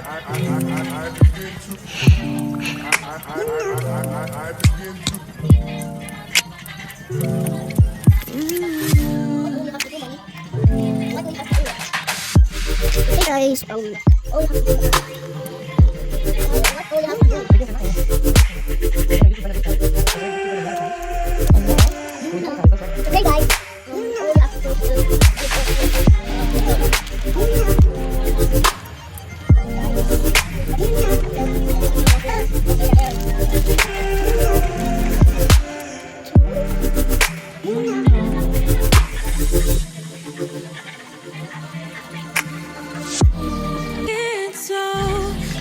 Okay guys, all you have to do, what all you have to do. Okay guys, all you have to It's so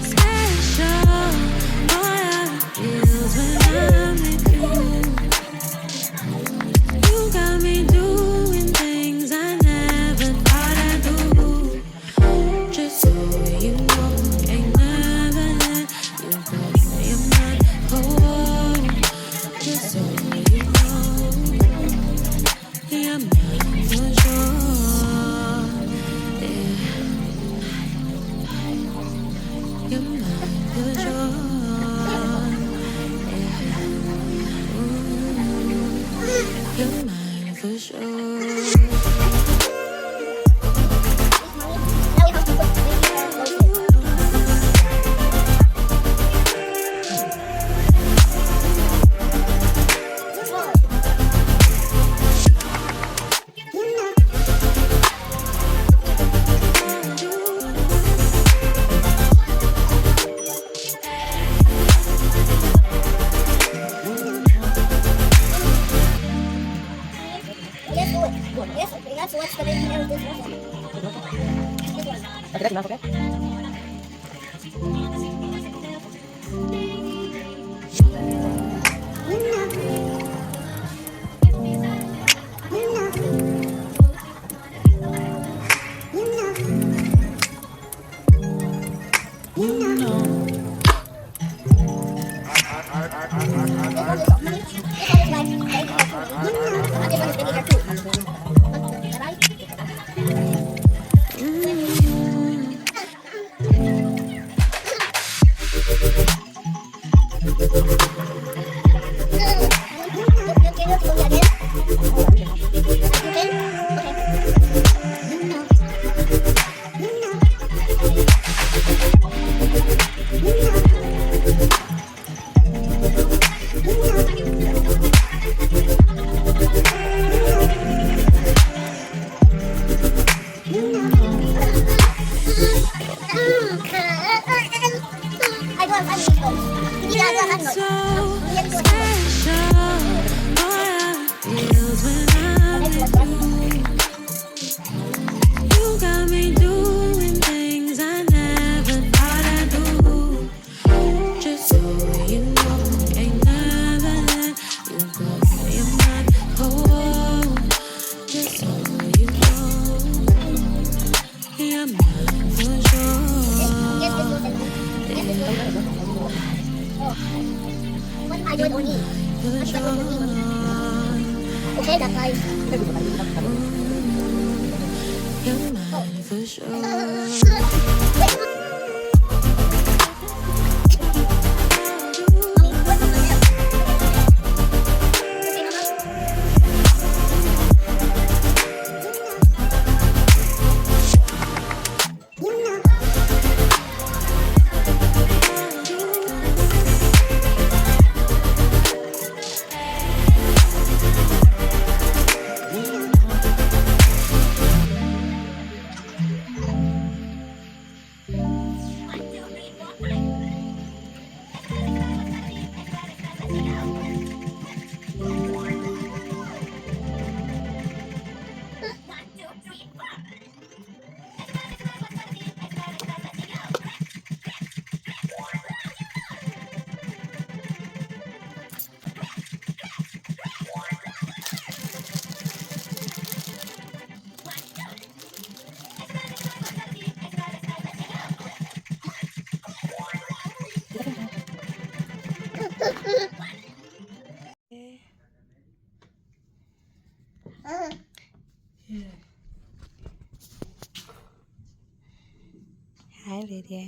special. All I feels when I'm with you. You got me doing things I never thought I'd do. Just so you know, ain't never let you go. You're my whole. Just so you know, you're mine for sure. Yeah, you're mine for sure. Yeah, you're mine for sure. now you have to put yes, do it. Yes, okay, that's what's the name of this one. It's so special. All I feels when I'm with you. You got me doing things I never thought I'd do. Just so you know, ain't never let you go. You're my whole. Just so you know, you're mine for sure. What I do it only. For sure. Okay, that guys. You're mine for sure. Hi, Lydia.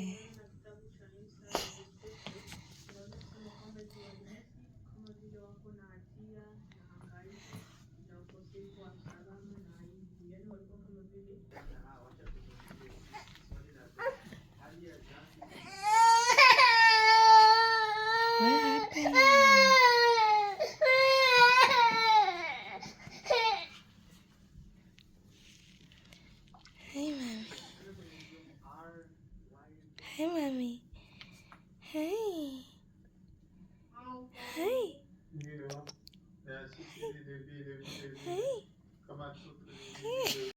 Hey, mommy. Hey.